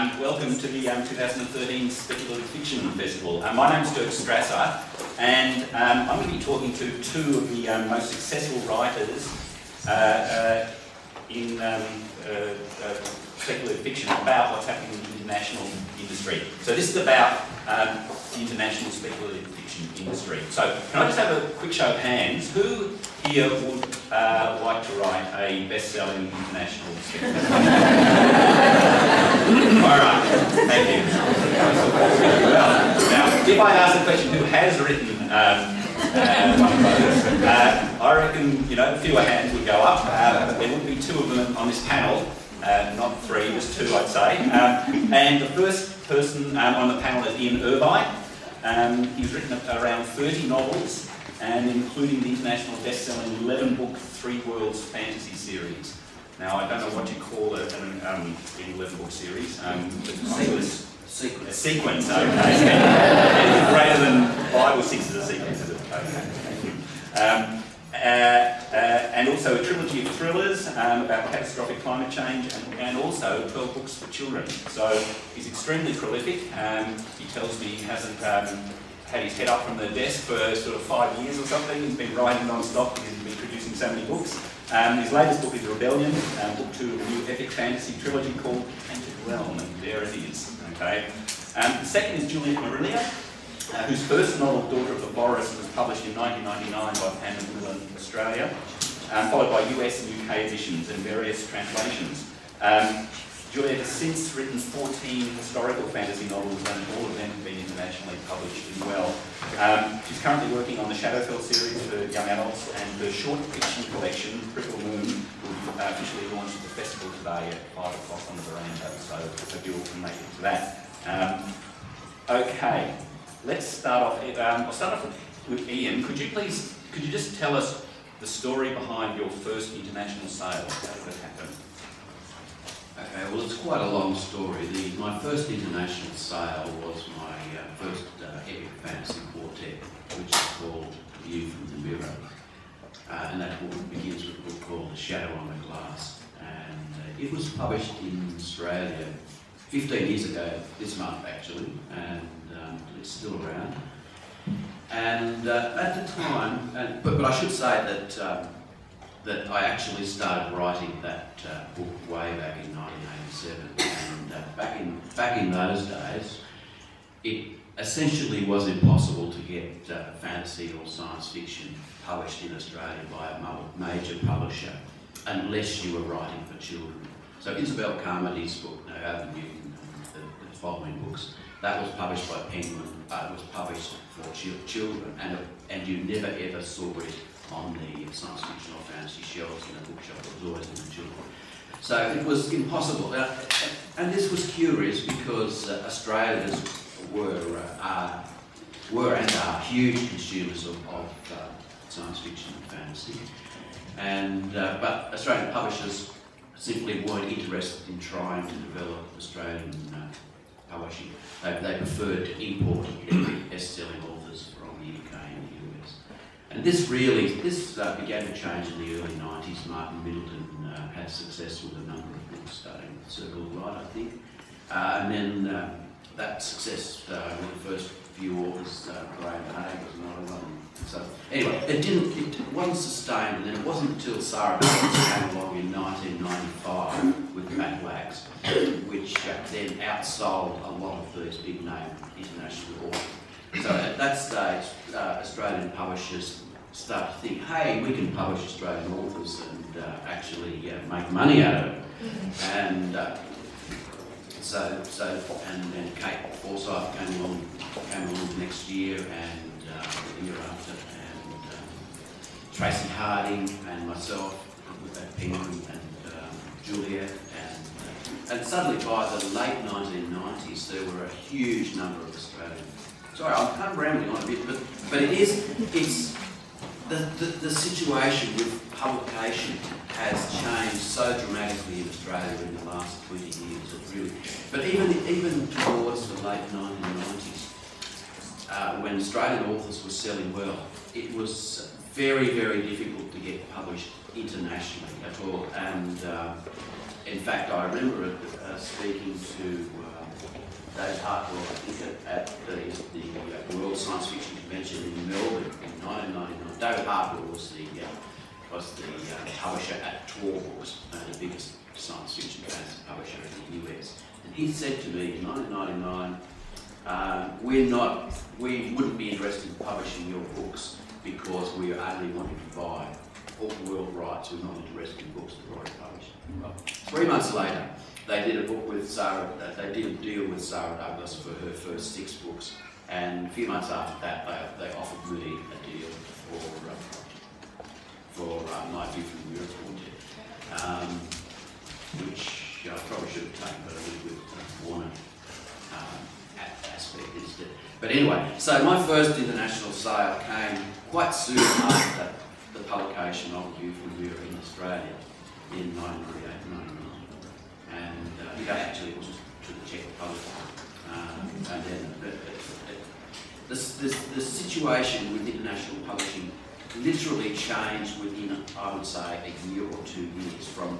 Welcome to the 2013 Speculative Fiction Festival. My name's Dirk Strasser, and I'm going to be talking to two of the most successful writers in speculative fiction about what's happening in the international industry. So this is about the international speculative fiction industry. So can I just have a quick show of hands? Who here would like to write a best-selling international speculative fiction? All right, thank you. Well, now, if I ask the question, who has written one of those, I reckon, fewer hands would go up. There would be two of them on this panel. Not three, just two, I'd say. And the first person on the panel is Irvine. He's written around 30 novels, and including the international best-selling 11-book Three Worlds fantasy series. Now, I don't know what you call an 11-book series. A sequence, okay. Anything greater than 5 or 6 is a sequence, is it? Okay, thank you. And also a trilogy of thrillers about catastrophic climate change, and also 12 books for children. So he's extremely prolific. He tells me he hasn't had his head up from the desk for sort of 5 years or something. He's been writing non-stop because he's been producing so many books. His latest book is Rebellion, book 2 of a new epic fantasy trilogy called Painted Realm, and there it is. Okay. The second is Juliet Marillier, whose first novel, Daughter of the Forest, was published in 1999 by Macmillan Australia, followed by US and UK editions and various translations. Juliet has since written 14 historical fantasy novels, and all of them have been internationally published as well. She's currently working on the Shadowfell series for young adults, and her short fiction collection, Prickle Moon, will be officially launched at the festival today at 5 o'clock on the veranda, so I hope you all can make it to that. Okay, let's start off. I'll start off with Ian. Could you just tell us the story behind your first international sale? How did that happen? Okay, well, it's quite a long story. My first international sale was my first epic fantasy quartet, which is called View from the Mirror. And that book begins with a book called The Shadow on the Glass. And it was published in Australia 15 years ago, this month actually, and it's still around. And at the time, but I should say that I actually started writing that book way back in 1987, and back in those days, it essentially was impossible to get fantasy or science fiction published in Australia by a major publisher unless you were writing for children. So Isabel Carmody's book, No Avenue, the following books, that was published by Penguin, it was published for children, and you never ever saw it on the science fiction or fantasy shelves in a bookshop. It was always in the children. So it was impossible. And this was curious because Australians were and are huge consumers of science fiction and fantasy. And but Australian publishers simply weren't interested in trying to develop Australian publishing. They preferred to import best-selling authors from the UK and the US. And this began to change in the early 90s. Martin Middleton had success with a number of books, starting with Circle of Light, I think. And then that success with the first few authors, Graham Hay was another one. So anyway, it wasn't sustained, and then it wasn't until Sarah Jones came along in 1995 with Matt Wax, which then outsold a lot of these big-name international authors. So at that stage, Australian publishers start to think, hey, we can publish Australian authors and actually make money out of it. And and Kate Forsyth came along next year, and the year after, and Tracy Harding and myself with that Penguin and Juliet, and suddenly by the late 1990s there were a huge number of Australian. Sorry, I'm kind of rambling on a bit, but it's the situation with publication has changed so dramatically in Australia in the last 20 years. It really, but even towards the late 1990s, when Australian authors were selling well, it was very, very difficult to get published internationally at all, and In fact, I remember speaking to David Hartwell, I think, at the World Science Fiction Convention in Melbourne in 1999. David Hartwell was the publisher at Tor Books, the biggest science fiction fantasy publisher in the US. And he said to me in 1999, we wouldn't be interested in publishing your books because we are only wanting to buy all the world rights. We're not interested in books that are already published. Well, 3 months later, they did a book with Sarah. They did a deal with Sarah Douglas for her first 6 books, and a few months after that, they offered me a deal for My View from the Mirror Quartet, which I probably should have taken, but I went with Warner aspect instead. But anyway, so my first international sale came quite soon after the publication of View from the Mirror in Australia in 1998-99. And actually it was to the Czech Republic. And then the situation with international publishing literally changed within, I would say, a year or 2 years, from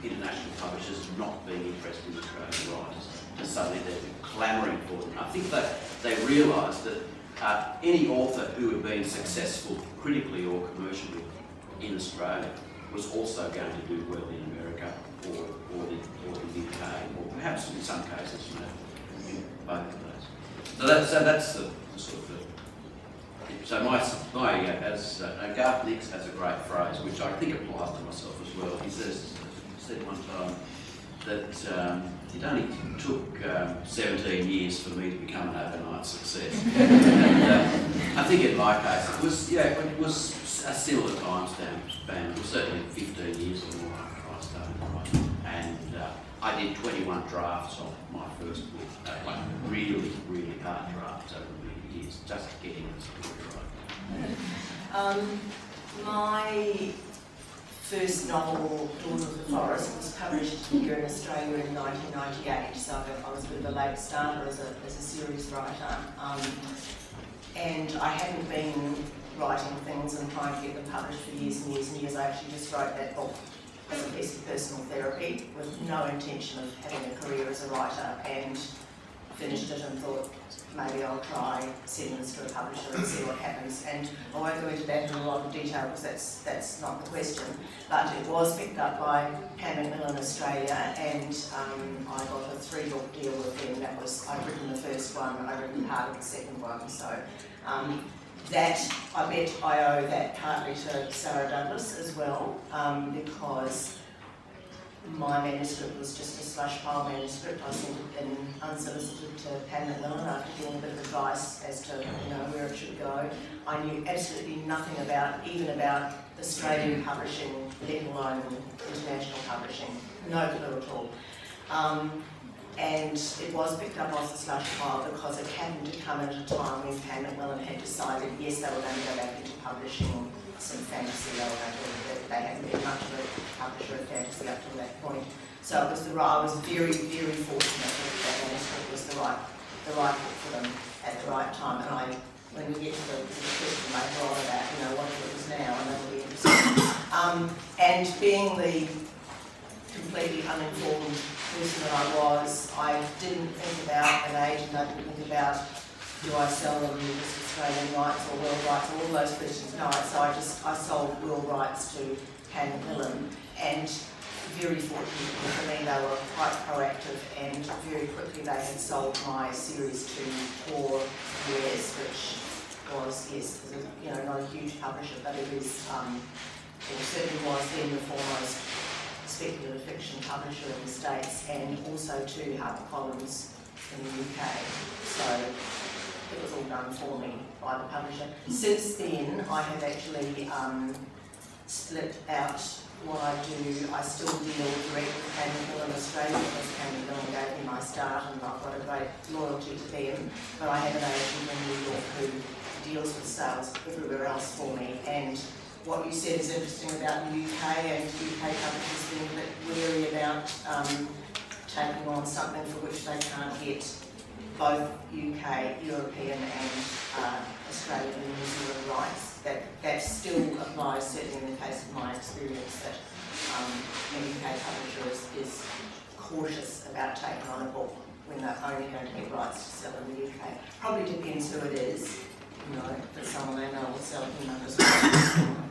international publishers not being interested in Australian writers to suddenly they're clamouring for them. I think that they realised that any author who had been successful critically or commercially in Australia was also going to do well in America or the UK, or perhaps in some cases, in both of those. So that's the sort of Garth Nix has a great phrase which I think applies to myself as well. He said one time that it only took 17 years for me to become an overnight success. And I think in my case it was a similar time span. It was certainly 15 years or more after I started writing. And I did 21 drafts of my first book, like really, really hard drafts over many years, just getting the story right. My first novel, Daughters of the Forest, was published here in Australia in 1998, so I was a bit of a late starter as a series writer. And I hadn't been writing things and trying to get them published for years and years and years. I actually just wrote that book as a piece of personal therapy with no intention of having a career as a writer, and finished it and thought, maybe I'll try sending this to a publisher and see what happens. And I won't go into that in a lot of detail because that's not the question. But it was picked up by Pan Macmillan Australia, and I got a 3-book deal with them. I'd written the first one, I'd written part of the second one. So that, I bet I owe that partly to Sarah Douglas as well, because my manuscript was just a slush pile manuscript. I sent it in unsolicited to Pan Macmillan after getting a bit of advice as to where it should go. I knew absolutely nothing even about Australian publishing, let alone international publishing. No clue at all. And it was picked up off the slush pile because it happened to come at a time when Pan Macmillan had decided, yes, they were going to go back into publishing some fantasy. They hadn't been much of a publisher of fantasy up to that point. So it was I was very, very fortunate that manuscript was the right book for them at the right time. And when we get to the question later on about what it is now, and that'll be interesting. And being the completely uninformed person that I didn't think about an agent. I didn't think about, do I sell them just Australian rights or world rights, all those questions. No, so I sold world rights to Pan Macmillan, and very fortunately for me they were quite proactive, and very quickly they had sold my series to Tor US, which was, yes, not a huge publisher, but it certainly was then the foremost speculative fiction publisher in the States, and also to HarperCollins in the UK. So it was all done for me by the publisher. Since then, I have actually split out what I do. I still deal directly with Pan Macmillan Australia because Pan Macmillan gave me my start, and I've got a great loyalty to them. But I have an agent in New York who deals with sales everywhere else for me. And what you said is interesting about the UK and UK publishers being a bit wary about taking on something for which they can't get both UK, European and Australian and New Zealand rights. That still applies, certainly in the case of my experience, that a UK publisher is is cautious about taking on a book when they're only going to get rights to sell in the UK. Probably depends who it is, you know, that someone they know will sell him under